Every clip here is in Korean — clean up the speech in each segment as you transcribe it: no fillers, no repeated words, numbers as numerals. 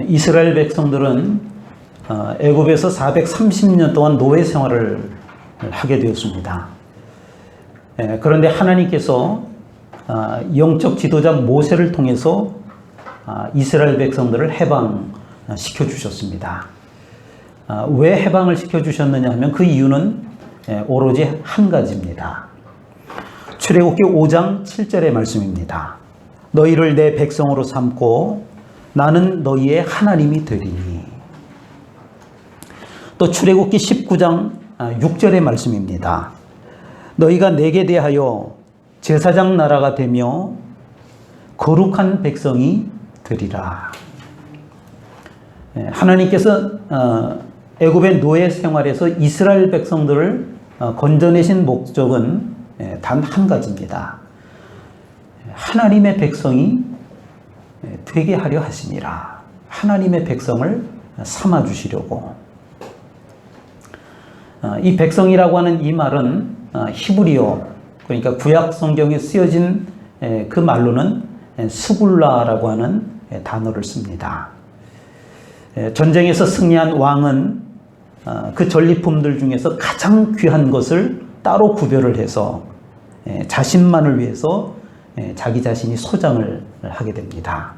이스라엘 백성들은 애굽에서 430년 동안 노예 생활을 하게 되었습니다. 그런데 하나님께서 영적 지도자 모세를 통해서 이스라엘 백성들을 해방시켜 주셨습니다. 왜 해방을 시켜 주셨느냐 하면 그 이유는 오로지 한 가지입니다. 출애굽기 5장 7절의 말씀입니다. 너희를 내 백성으로 삼고 나는 너희의 하나님이 되리니. 또 출애굽기 19장 6절의 말씀입니다. 너희가 내게 대하여 제사장 나라가 되며 거룩한 백성이 되리라. 하나님께서 애굽의 노예 생활에서 이스라엘 백성들을 건져내신 목적은 단 한 가지입니다. 하나님의 백성이 되게 하려 하심이라. 하나님의 백성을 삼아 주시려고. 이 백성이라고 하는 이 말은 히브리어, 그러니까 구약 성경에 쓰여진 그 말로는 스굴라라고 하는 단어를 씁니다. 전쟁에서 승리한 왕은 그 전리품들 중에서 가장 귀한 것을 따로 구별을 해서 자신만을 위해서 자기 자신이 소장을 하게 됩니다.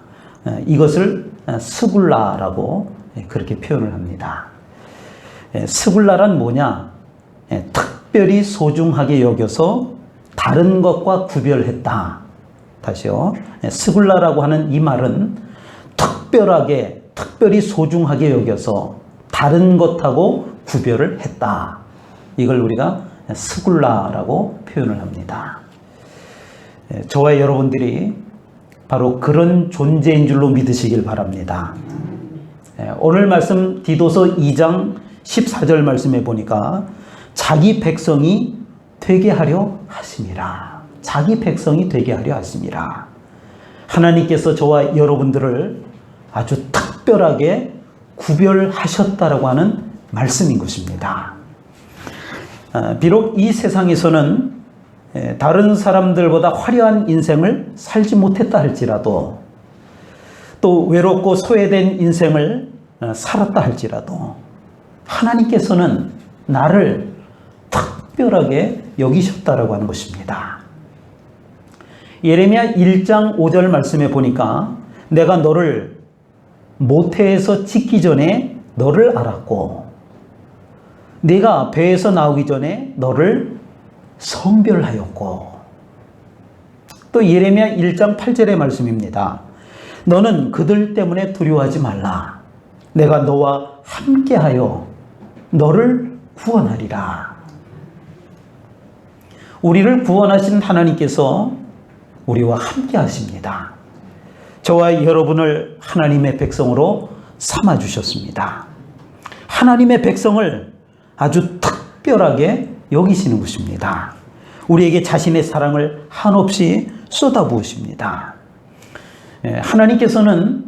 이것을 스굴라라고 그렇게 표현을 합니다. 스굴라란 뭐냐? 특별히 소중하게 여겨서 다른 것과 구별했다. 다시요. 스굴라라고 하는 이 말은 특별히 소중하게 여겨서 다른 것하고 구별을 했다. 이걸 우리가 스굴라라고 표현을 합니다. 저와 여러분들이 바로 그런 존재인 줄로 믿으시길 바랍니다. 오늘 말씀 디도서 2장 14절 말씀에 보니까 자기 백성이 되게 하려 하심이라. 자기 백성이 되게 하려 하심이라. 하나님께서 저와 여러분들을 아주 특별하게 구별하셨다라고 하는 말씀인 것입니다. 비록 이 세상에서는 다른 사람들보다 화려한 인생을 살지 못했다 할지라도, 또 외롭고 소외된 인생을 살았다 할지라도 하나님께서는 나를 특별하게 여기셨다라고 하는 것입니다. 예레미야 1장 5절 말씀에 보니까 내가 너를 모태에서 짓기 전에 너를 알았고 네가 배에서 나오기 전에 너를 성별하였고. 또 예레미야 1장 8절의 말씀입니다. 너는 그들 때문에 두려워하지 말라. 내가 너와 함께하여 너를 구원하리라. 우리를 구원하신 하나님께서 우리와 함께 하십니다. 저와 여러분을 하나님의 백성으로 삼아 주셨습니다. 하나님의 백성을 아주 특별하게 여기시는 것입니다. 우리에게 자신의 사랑을 한없이 쏟아부으십니다. 하나님께서는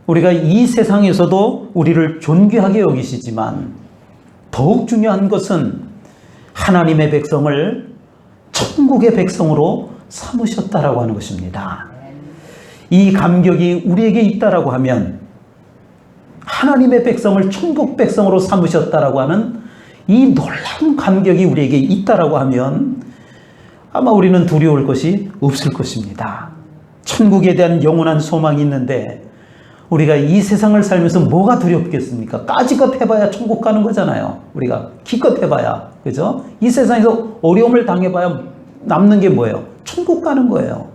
우리가 이 세상에서도 우리를 존귀하게 여기시지만 더욱 중요한 것은 하나님의 백성을 천국의 백성으로 삼으셨다라고 하는 것입니다. 이 감격이 우리에게 있다라고 하면, 하나님의 백성을 천국 백성으로 삼으셨다라고 하는 이 놀라운 감격이 우리에게 있다라고 하면 아마 우리는 두려울 것이 없을 것입니다. 천국에 대한 영원한 소망이 있는데 우리가 이 세상을 살면서 뭐가 두렵겠습니까? 까짓것 해봐야 천국 가는 거잖아요. 우리가 기껏 해봐야, 그죠? 이 세상에서 어려움을 당해봐야 남는 게 뭐예요? 천국 가는 거예요.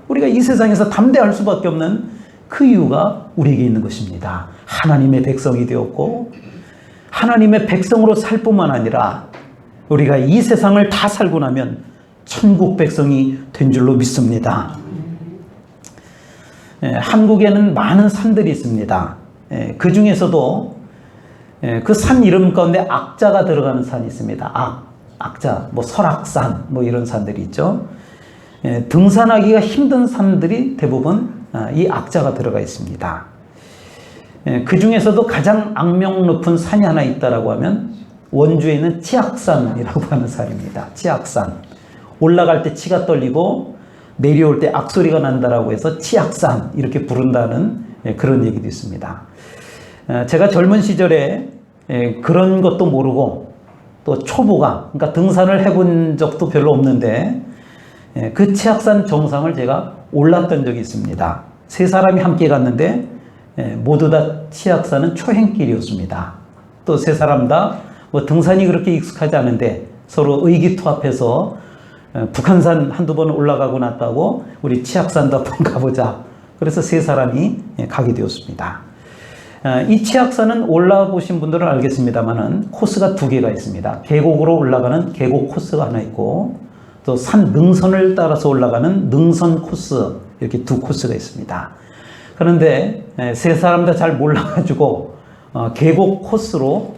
우리가 이 세상에서 담대할 수밖에 없는 그 이유가 우리에게 있는 것입니다. 하나님의 백성이 되었고 하나님의 백성으로 살 뿐만 아니라 우리가 이 세상을 다 살고 나면 천국 백성이 된 줄로 믿습니다. 한국에는 많은 산들이 있습니다. 그 중에서도 그 산 이름 가운데 악자가 들어가는 산이 있습니다. 악자, 뭐 설악산, 뭐 이런 산들이 있죠. 등산하기가 힘든 산들이 대부분 이 악자가 들어가 있습니다. 그 중에서도 가장 악명 높은 산이 하나 있다라고 하면 원주에 있는 치악산이라고 하는 산입니다. 치악산. 올라갈 때 치가 떨리고 내려올 때 악소리가 난다라고 해서 치악산 이렇게 부른다는 그런 얘기도 있습니다. 제가 젊은 시절에 그런 것도 모르고 또 초보가, 그러니까 등산을 해본 적도 별로 없는데 그 치악산 정상을 제가 올랐던 적이 있습니다. 세 사람이 함께 갔는데 모두 다 치악산은 초행길이었습니다. 또 세 사람 다 뭐 등산이 그렇게 익숙하지 않은데 서로 의기투합해서 북한산 한두 번 올라가고 났다고 우리 치악산도 한번 가보자. 그래서 세 사람이 가게 되었습니다. 이 치악산은 올라보신 분들은 알겠습니다만은 코스가 두 개가 있습니다. 계곡으로 올라가는 계곡 코스가 하나 있고 또 산 능선을 따라서 올라가는 능선 코스, 이렇게 두 코스가 있습니다. 그런데 세 사람 다 잘 몰라가지고 계곡 코스로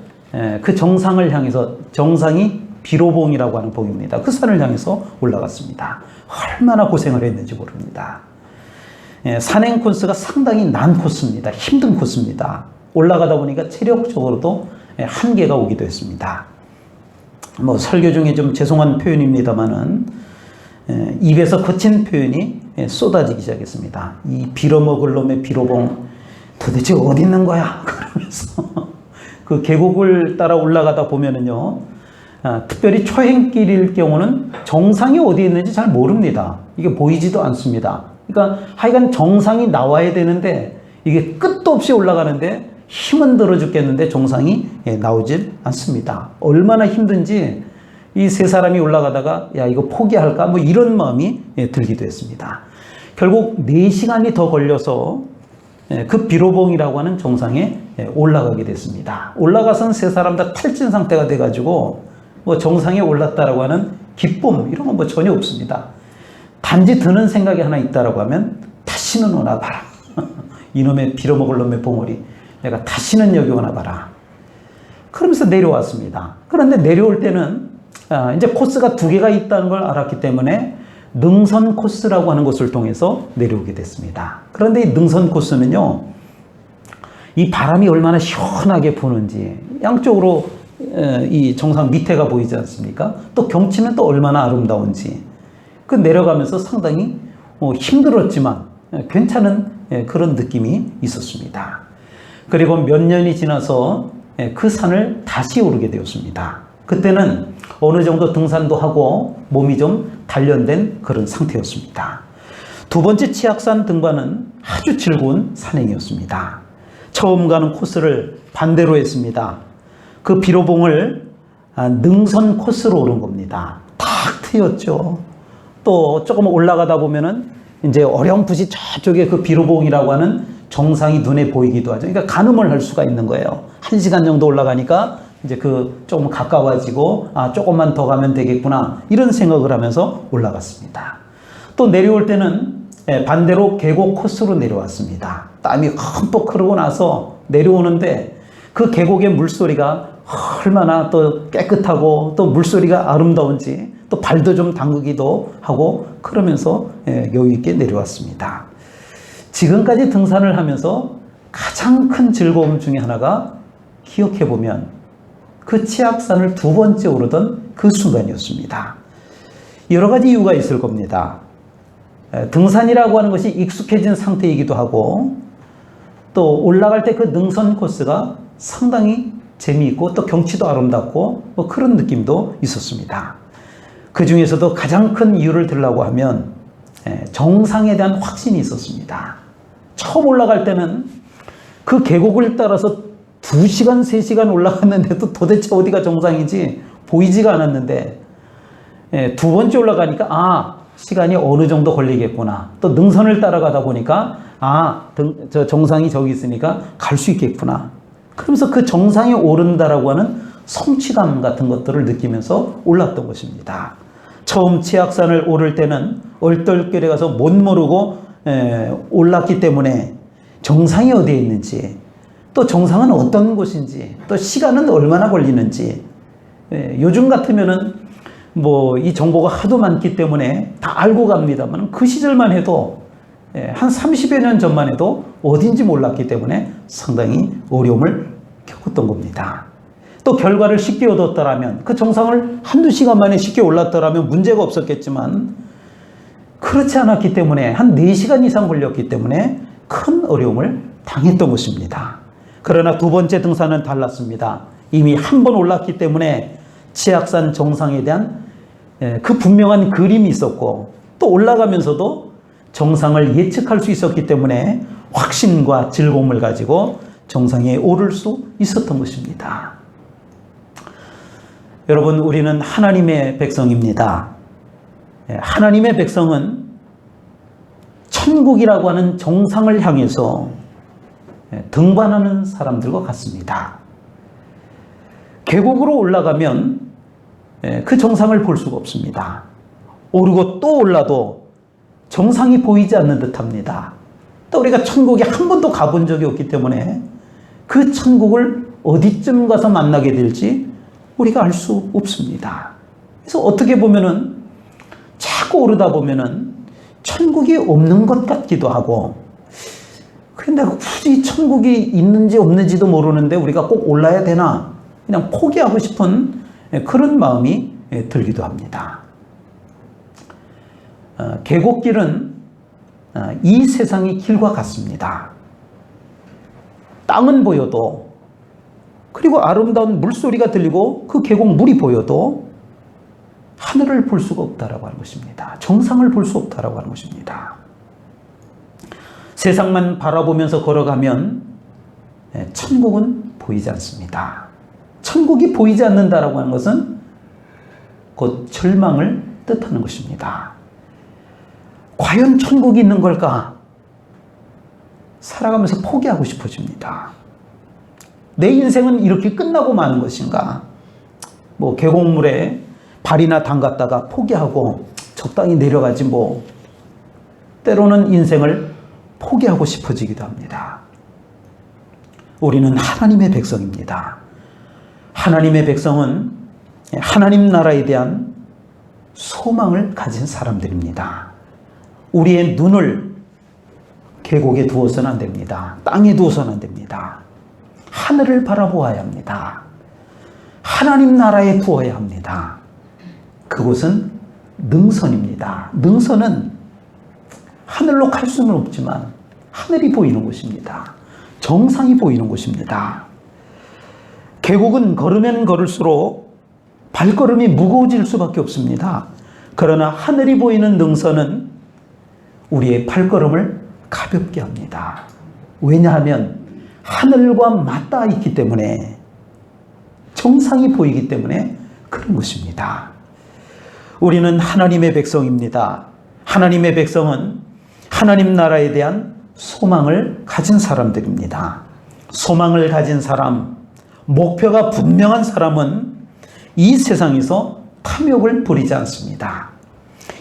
그 정상을 향해서, 정상이 비로봉이라고 하는 봉입니다. 그 산을 향해서 올라갔습니다. 얼마나 고생을 했는지 모릅니다. 산행 코스가 상당히 난 코스입니다. 힘든 코스입니다. 올라가다 보니까 체력적으로도 한계가 오기도 했습니다. 뭐 설교 중에 좀 죄송한 표현입니다만은 입에서 거친 표현이 쏟아지기 시작했습니다. 이 빌어먹을 놈의 비로봉 도대체 어디 있는 거야? 그러면서 그 계곡을 따라 올라가다 보면은요, 특별히 초행길일 경우는 정상이 어디 있는지 잘 모릅니다. 이게 보이지도 않습니다. 그러니까 하여간 정상이 나와야 되는데 이게 끝도 없이 올라가는데 힘은 들어 죽겠는데 정상이 나오질 않습니다. 얼마나 힘든지 이 세 사람이 올라가다가 야 이거 포기할까? 뭐 이런 마음이 들기도 했습니다. 결국 4시간이 더 걸려서 그 비로봉이라고 하는 정상에 올라가게 됐습니다. 올라가선 세 사람 다 탈진 상태가 돼가지고 뭐 정상에 올랐다라고 하는 기쁨 이런 건 뭐 전혀 없습니다. 단지 드는 생각이 하나 있다라고 하면 다시는 오나 봐라. 이놈의 빌어먹을 놈의 봉오리, 내가 다시는 여기 오나 봐라. 그러면서 내려왔습니다. 그런데 내려올 때는 이제 코스가 두 개가 있다는 걸 알았기 때문에 능선 코스라고 하는 것을 통해서 내려오게 됐습니다. 그런데 이 능선 코스는요, 이 바람이 얼마나 시원하게 부는지, 양쪽으로 이 정상 밑에가 보이지 않습니까? 또 경치는 또 얼마나 아름다운지, 그 내려가면서 상당히 힘들었지만 괜찮은 그런 느낌이 있었습니다. 그리고 몇 년이 지나서 그 산을 다시 오르게 되었습니다. 그때는 어느 정도 등산도 하고 몸이 좀 단련된 그런 상태였습니다. 두 번째 치악산 등반은 아주 즐거운 산행이었습니다. 처음 가는 코스를 반대로 했습니다. 그 비로봉을 능선 코스로 오른 겁니다. 탁 트였죠. 또 조금 올라가다 보면은 이제 어렴풋이 저쪽에 그 비로봉이라고 하는 정상이 눈에 보이기도 하죠. 그러니까 가늠을 할 수가 있는 거예요. 1시간 정도 올라가니까 이제 그 조금 가까워지고 조금만 더 가면 되겠구나 이런 생각을 하면서 올라갔습니다. 또 내려올 때는 반대로 계곡 코스로 내려왔습니다. 땀이 흠뻑 흐르고 나서 내려오는데 그 계곡의 물소리가 얼마나 또 깨끗하고 또 물소리가 아름다운지 또 발도 좀 담그기도 하고 그러면서 여유 있게 내려왔습니다. 지금까지 등산을 하면서 가장 큰 즐거움 중에 하나가 기억해보면 그 치악산을 두 번째 오르던 그 순간이었습니다. 여러 가지 이유가 있을 겁니다. 등산이라고 하는 것이 익숙해진 상태이기도 하고 또 올라갈 때 그 능선 코스가 상당히 재미있고 또 경치도 아름답고 뭐 그런 느낌도 있었습니다. 그 중에서도 가장 큰 이유를 들라고 하면 정상에 대한 확신이 있었습니다. 처음 올라갈 때는 그 계곡을 따라서 2시간, 3시간 올라갔는데도 도대체 어디가 정상인지 보이지가 않았는데 두 번째 올라가니까 시간이 어느 정도 걸리겠구나. 또 능선을 따라가다 보니까 저 정상이 저기 있으니까 갈 수 있겠구나. 그러면서 그 정상에 오른다라고 하는 성취감 같은 것들을 느끼면서 올랐던 것입니다. 처음 치악산을 오를 때는 얼떨결에 가서 못 모르고 올랐기 때문에 정상이 어디에 있는지, 또 정상은 어떤 곳인지, 또 시간은 얼마나 걸리는지, 요즘 같으면은 뭐 이 정보가 하도 많기 때문에 다 알고 갑니다만 그 시절만 해도 한 30여 년 전만 해도 어딘지 몰랐기 때문에 상당히 어려움을 겪었던 겁니다. 또 결과를 쉽게 얻었더라면, 그 정상을 한두 시간 만에 쉽게 올랐더라면 문제가 없었겠지만 그렇지 않았기 때문에 한 4시간 이상 걸렸기 때문에 큰 어려움을 당했던 것입니다. 그러나 두 번째 등산은 달랐습니다. 이미 한 번 올랐기 때문에 치악산 정상에 대한 그 분명한 그림이 있었고, 또 올라가면서도 정상을 예측할 수 있었기 때문에 확신과 즐거움을 가지고 정상에 오를 수 있었던 것입니다. 여러분, 우리는 하나님의 백성입니다. 하나님의 백성은 천국이라고 하는 정상을 향해서 등반하는 사람들과 같습니다. 계곡으로 올라가면 그 정상을 볼 수가 없습니다. 오르고 또 올라도 정상이 보이지 않는 듯합니다. 또 우리가 천국에 한 번도 가본 적이 없기 때문에 그 천국을 어디쯤 가서 만나게 될지 우리가 알 수 없습니다. 그래서 어떻게 보면은 자꾸 오르다 보면은 천국이 없는 것 같기도 하고, 근데 굳이 천국이 있는지 없는지도 모르는데 우리가 꼭 올라야 되나, 그냥 포기하고 싶은 그런 마음이 들기도 합니다. 계곡길은 이 세상의 길과 같습니다. 땅은 보여도, 그리고 아름다운 물소리가 들리고 그 계곡 물이 보여도 하늘을 볼 수가 없다라고 하는 것입니다. 정상을 볼 수 없다라고 하는 것입니다. 세상만 바라보면서 걸어가면 천국은 보이지 않습니다. 천국이 보이지 않는다라고 하는 것은 곧 절망을 뜻하는 것입니다. 과연 천국이 있는 걸까? 살아가면서 포기하고 싶어집니다. 내 인생은 이렇게 끝나고 마는 것인가? 계곡물에 발이나 담갔다가 포기하고 적당히 내려가지 뭐. 때로는 인생을 포기하고 싶어지기도 합니다. 우리는 하나님의 백성입니다. 하나님의 백성은 하나님 나라에 대한 소망을 가진 사람들입니다. 우리의 눈을 계곡에 두어서는 안 됩니다. 땅에 두어서는 안 됩니다. 하늘을 바라보아야 합니다. 하나님 나라에 두어야 합니다. 그곳은 능선입니다. 능선은 하늘로 갈 수는 없지만 하늘이 보이는 곳입니다. 정상이 보이는 곳입니다. 계곡은 걸으면 걸을수록 발걸음이 무거워질 수밖에 없습니다. 그러나 하늘이 보이는 능선은 우리의 발걸음을 가볍게 합니다. 왜냐하면 하늘과 맞닿아 있기 때문에, 정상이 보이기 때문에 그런 것입니다. 우리는 하나님의 백성입니다. 하나님의 백성은 하나님 나라에 대한 소망을 가진 사람들입니다. 소망을 가진 사람, 목표가 분명한 사람은 이 세상에서 탐욕을 부리지 않습니다.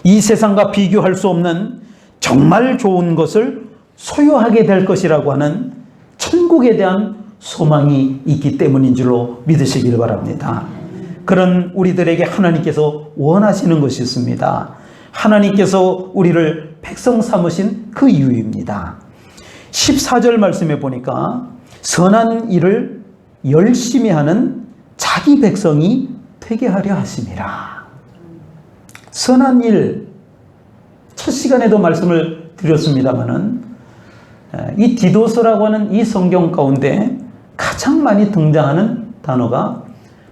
이 세상과 비교할 수 없는 정말 좋은 것을 소유하게 될 것이라고 하는 천국에 대한 소망이 있기 때문인 줄로 믿으시길 바랍니다. 그런 우리들에게 하나님께서 원하시는 것이 있습니다. 하나님께서 우리를 백성 삼으신 그 이유입니다. 14절 말씀에 보니까 선한 일을 열심히 하는 자기 백성이 되게 하려 하심이라. 선한 일, 첫 시간에도 말씀을 드렸습니다마는 이 디도서라고 하는 이 성경 가운데 가장 많이 등장하는 단어가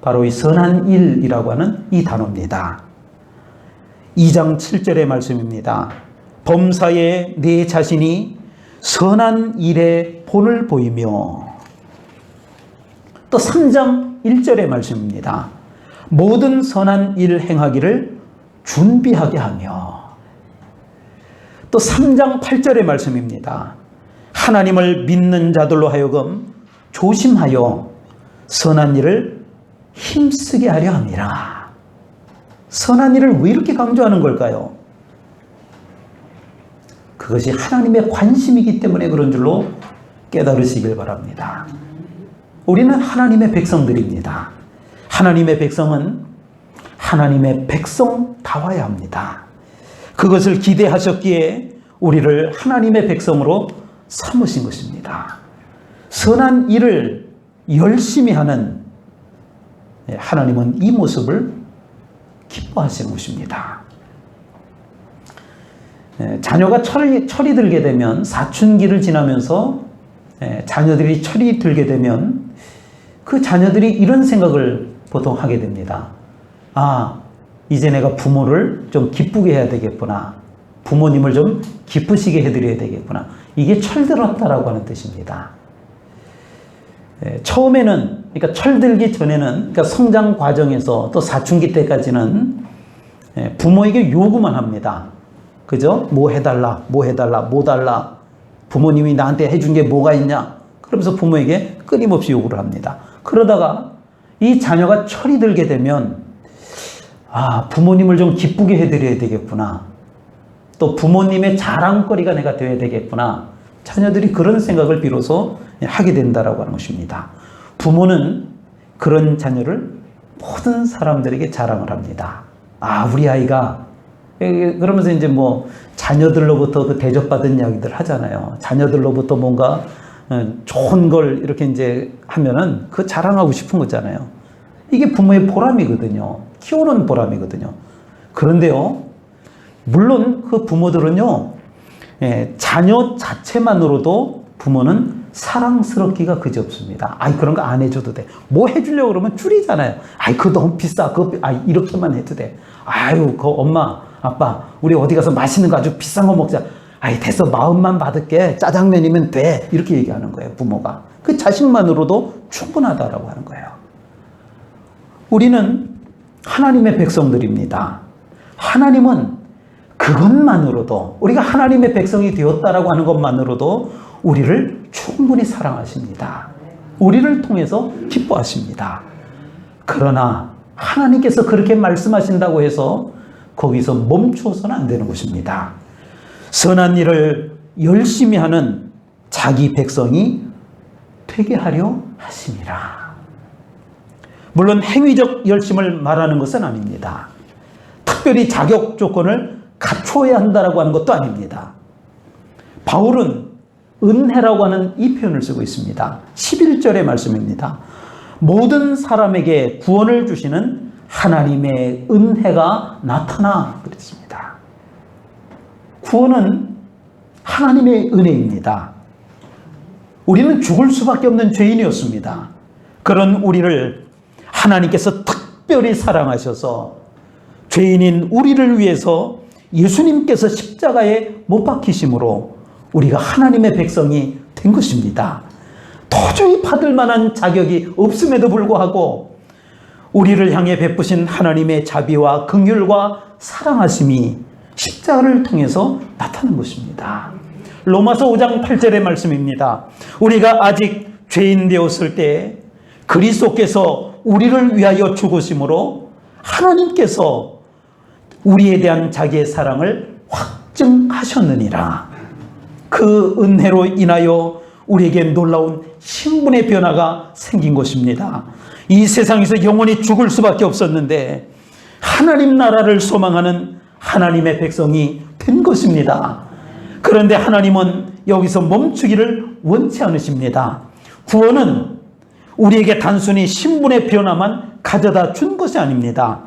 바로 이 선한 일이라고 하는 이 단어입니다. 2장 7절의 말씀입니다. 범사에 내 자신이 선한 일에 본을 보이며, 또 3장 1절의 말씀입니다. 모든 선한 일 행하기를 준비하게 하며, 또 3장 8절의 말씀입니다. 하나님을 믿는 자들로 하여금 조심하여 선한 일을 힘쓰게 하려 함이라. 선한 일을 왜 이렇게 강조하는 걸까요? 그것이 하나님의 관심이기 때문에 그런 줄로 깨달으시길 바랍니다. 우리는 하나님의 백성들입니다. 하나님의 백성은 하나님의 백성다워야 합니다. 그것을 기대하셨기에 우리를 하나님의 백성으로 삼으신 것입니다. 선한 일을 열심히 하는 하나님은 이 모습을 기뻐하시는 것입니다. 자녀가 철이 들게 되면 사춘기를 지나면서 자녀들이 철이 들게 되면 그 자녀들이 이런 생각을 보통 하게 됩니다. 아, 이제 내가 부모를 좀 기쁘게 해야 되겠구나. 부모님을 좀 기쁘시게 해드려야 되겠구나. 이게 철들었다라고 하는 뜻입니다. 처음에는, 그러니까 철들기 전에는, 그러니까 성장 과정에서 또 사춘기 때까지는 부모에게 요구만 합니다. 그죠? 뭐 해달라, 뭐 해달라, 뭐 달라. 부모님이 나한테 해준 게 뭐가 있냐? 그러면서 부모에게 끊임없이 요구를 합니다. 그러다가 이 자녀가 철이 들게 되면, 아, 부모님을 좀 기쁘게 해드려야 되겠구나. 또 부모님의 자랑거리가 내가 되어야 되겠구나. 자녀들이 그런 생각을 비로소 하게 된다라고 하는 것입니다. 부모는 그런 자녀를 모든 사람들에게 자랑을 합니다. 아, 우리 아이가, 그러면서 이제 뭐 자녀들로부터 그 대접받은 이야기들 하잖아요. 자녀들로부터 뭔가 좋은 걸 이렇게 이제 하면은 그 자랑하고 싶은 거잖아요. 이게 부모의 보람이거든요. 키우는 보람이거든요. 그런데요, 물론 그 부모들은요, 자녀 자체만으로도 부모는 사랑스럽기가 그지없습니다. 아이, 그런 거 안 해줘도 돼. 뭐 해주려고 그러면 줄이잖아요. 아이, 그거 너무 비싸. 그거, 이렇게만 해도 돼. 아유, 그 엄마, 아빠, 우리 어디 가서 맛있는 거 아주 비싼 거 먹자. 아이, 됐어. 마음만 받을게. 짜장면이면 돼. 이렇게 얘기하는 거예요, 부모가. 그 자식만으로도 충분하다라고 하는 거예요. 우리는 하나님의 백성들입니다. 하나님은 그것만으로도, 우리가 하나님의 백성이 되었다라고 하는 것만으로도 우리를 충분히 사랑하십니다. 우리를 통해서 기뻐하십니다. 그러나 하나님께서 그렇게 말씀하신다고 해서 거기서 멈추어서는 안 되는 것입니다. 선한 일을 열심히 하는 자기 백성이 되게 하려 하심이라. 물론 행위적 열심을 말하는 것은 아닙니다. 특별히 자격 조건을 갖춰야 한다라고 하는 것도 아닙니다. 바울은 은혜라고 하는 이 표현을 쓰고 있습니다. 11절의 말씀입니다. 모든 사람에게 구원을 주시는 하나님의 은혜가 나타나 그랬습니다. 구원은 하나님의 은혜입니다. 우리는 죽을 수밖에 없는 죄인이었습니다. 그런 우리를 하나님께서 특별히 사랑하셔서 죄인인 우리를 위해서 예수님께서 십자가에 못 박히심으로 우리가 하나님의 백성이 된 것입니다. 도저히 받을 만한 자격이 없음에도 불구하고 우리를 향해 베푸신 하나님의 자비와 긍휼과 사랑하심이 십자가를 통해서 나타난 것입니다. 로마서 5장 8절의 말씀입니다. 우리가 아직 죄인 되었을 때 그리스도께서 우리를 위하여 죽으심으로 하나님께서 우리에 대한 자기의 사랑을 확증하셨느니라. 그 은혜로 인하여 우리에게 놀라운 신분의 변화가 생긴 것입니다. 이 세상에서 영원히 죽을 수밖에 없었는데 하나님 나라를 소망하는 하나님의 백성이 된 것입니다. 그런데 하나님은 여기서 멈추기를 원치 않으십니다. 구원은 우리에게 단순히 신분의 변화만 가져다 준 것이 아닙니다.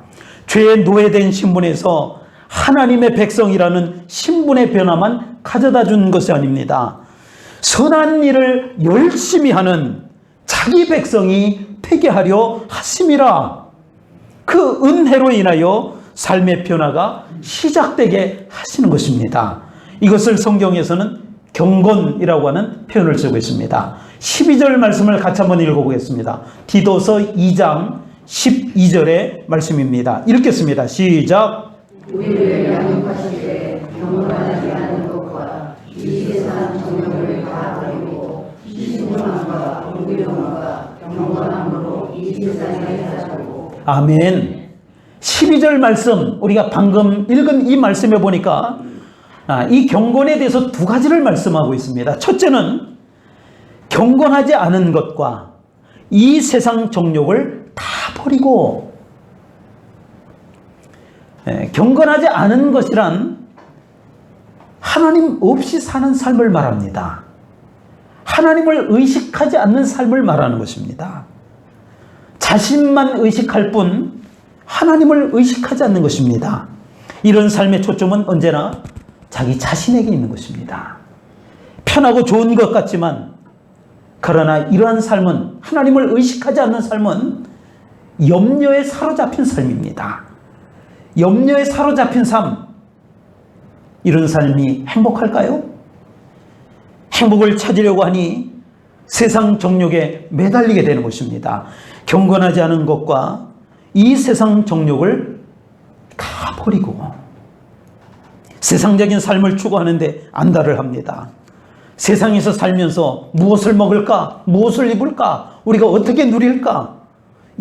죄에 노예된 신분에서 하나님의 백성이라는 신분의 변화만 가져다 준 것이 아닙니다. 선한 일을 열심히 하는 자기 백성이 되게 하려 하심이라. 그 은혜로 인하여 삶의 변화가 시작되게 하시는 것입니다. 이것을 성경에서는 경건이라고 하는 표현을 쓰고 있습니다. 12절 말씀을 같이 한번 읽어보겠습니다. 디도서 2장 12절의 말씀입니다. 읽겠습니다. 시작. 우리를 양육하시되 경건하지 않은 것과 이 세상 정욕을 다 버리고 신중함과 무비동함과 경건함으로 이 세상에 살고. 아멘. 12절 말씀, 우리가 방금 읽은 이 말씀에 보니까 이 경건에 대해서 두 가지를 말씀하고 있습니다. 첫째는 경건하지 않은 것과 이 세상 정욕을 다 버리고, 경건하지 않은 것이란 하나님 없이 사는 삶을 말합니다. 하나님을 의식하지 않는 삶을 말하는 것입니다. 자신만 의식할 뿐 하나님을 의식하지 않는 것입니다. 이런 삶의 초점은 언제나 자기 자신에게 있는 것입니다. 편하고 좋은 것 같지만 그러나 이러한 삶은, 하나님을 의식하지 않는 삶은 염려에 사로잡힌 삶입니다. 염려에 사로잡힌 삶, 이런 삶이 행복할까요? 행복을 찾으려고 하니 세상 정욕에 매달리게 되는 것입니다. 경건하지 않은 것과 이 세상 정욕을 다 버리고 세상적인 삶을 추구하는데 안달을 합니다. 세상에서 살면서 무엇을 먹을까? 무엇을 입을까? 우리가 어떻게 누릴까?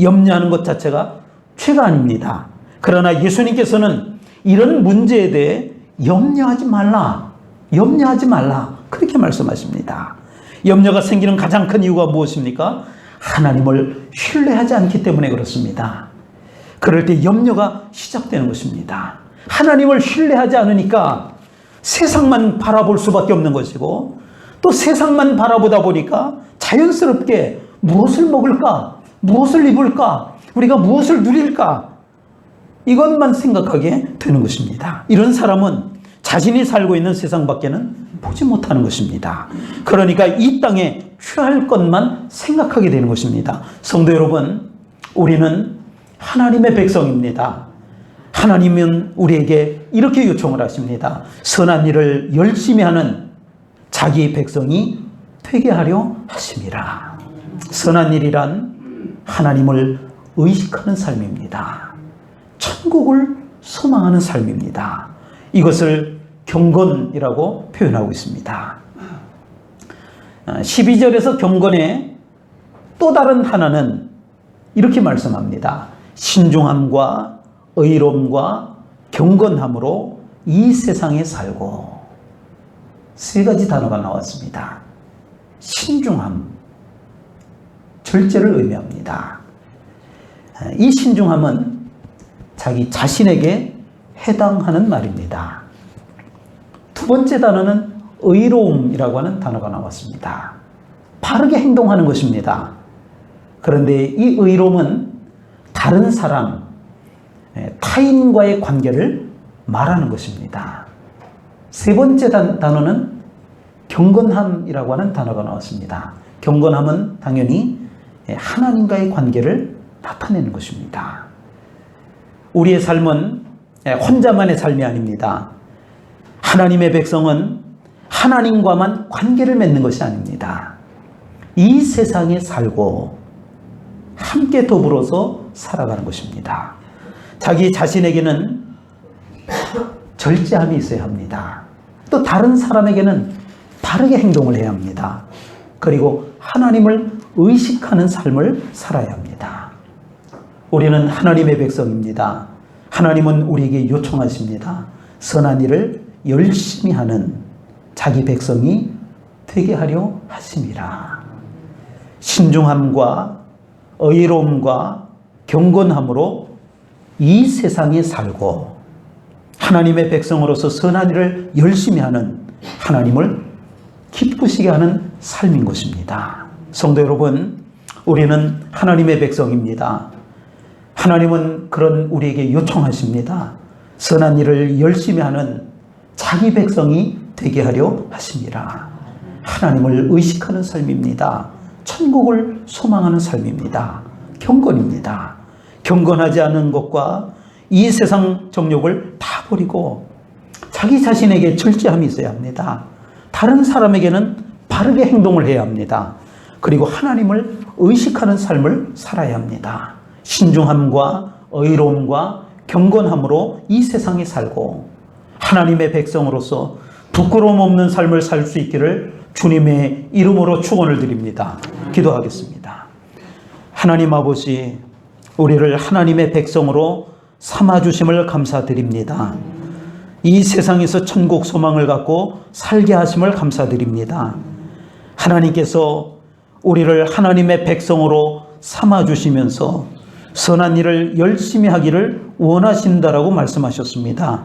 염려하는 것 자체가 죄가 아닙니다. 그러나 예수님께서는 이런 문제에 대해 염려하지 말라. 염려하지 말라. 그렇게 말씀하십니다. 염려가 생기는 가장 큰 이유가 무엇입니까? 하나님을 신뢰하지 않기 때문에 그렇습니다. 그럴 때 염려가 시작되는 것입니다. 하나님을 신뢰하지 않으니까 세상만 바라볼 수밖에 없는 것이고, 또 세상만 바라보다 보니까 자연스럽게 무엇을 먹을까? 무엇을 입을까? 우리가 무엇을 누릴까? 이것만 생각하게 되는 것입니다. 이런 사람은 자신이 살고 있는 세상 밖에는 보지 못하는 것입니다. 그러니까 이 땅에 취할 것만 생각하게 되는 것입니다. 성도 여러분, 우리는 하나님의 백성입니다. 하나님은 우리에게 이렇게 요청을 하십니다. 선한 일을 열심히 하는 자기 백성이 되게 하려 하심이라. 선한 일이란 하나님을 의식하는 삶입니다. 천국을 소망하는 삶입니다. 이것을 경건이라고 표현하고 있습니다. 12절에서 경건의 또 다른 하나는 이렇게 말씀합니다. 신중함과 의로움과 경건함으로 이 세상에 살고. 세 가지 단어가 나왔습니다. 신중함, 절제를 의미합니다. 이 신중함은 자기 자신에게 해당하는 말입니다. 두 번째 단어는 의로움이라고 하는 단어가 나왔습니다. 바르게 행동하는 것입니다. 그런데 이 의로움은 다른 사람, 타인과의 관계를 말하는 것입니다. 세 번째 단어는 경건함이라고 하는 단어가 나왔습니다. 경건함은 당연히 하나님과의 관계를 나타내는 것입니다. 우리의 삶은 혼자만의 삶이 아닙니다. 하나님의 백성은 하나님과만 관계를 맺는 것이 아닙니다. 이 세상에 살고 함께 더불어서 살아가는 것입니다. 자기 자신에게는 절제함이 있어야 합니다. 또 다른 사람에게는 바르게 행동을 해야 합니다. 그리고 하나님을 의식하는 삶을 살아야 합니다. 우리는 하나님의 백성입니다. 하나님은 우리에게 요청하십니다. 선한 일을 열심히 하는 자기 백성이 되게 하려 하심이라. 신중함과 의로움과 경건함으로 이 세상에 살고 하나님의 백성으로서 선한 일을 열심히 하는, 하나님을 기쁘시게 하는 삶인 것입니다. 성도 여러분, 우리는 하나님의 백성입니다. 하나님은 그런 우리에게 요청하십니다. 선한 일을 열심히 하는 자기 백성이 되게 하려 하십니다. 하나님을 의식하는 삶입니다. 천국을 소망하는 삶입니다. 경건입니다. 경건하지 않은 것과 이 세상 정욕을 다 버리고 자기 자신에게 절제함이 있어야 합니다. 다른 사람에게는 바르게 행동을 해야 합니다. 그리고 하나님을 의식하는 삶을 살아야 합니다. 신중함과 의로움과 경건함으로 이 세상에 살고 하나님의 백성으로서 부끄러움 없는 삶을 살 수 있기를 주님의 이름으로 축원을 드립니다. 기도하겠습니다. 하나님 아버지, 우리를 하나님의 백성으로 삼아주심을 감사드립니다. 이 세상에서 천국 소망을 갖고 살게 하심을 감사드립니다. 하나님께서 우리를 하나님의 백성으로 삼아주시면서 선한 일을 열심히 하기를 원하신다라고 말씀하셨습니다.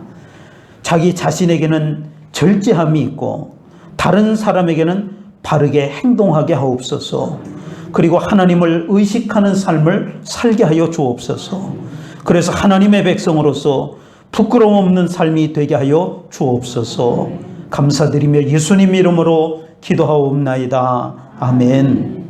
자기 자신에게는 절제함이 있고 다른 사람에게는 바르게 행동하게 하옵소서. 그리고 하나님을 의식하는 삶을 살게 하여 주옵소서. 그래서 하나님의 백성으로서 부끄러움 없는 삶이 되게 하여 주옵소서. 감사드리며 예수님 이름으로 기도하옵나이다. 아멘.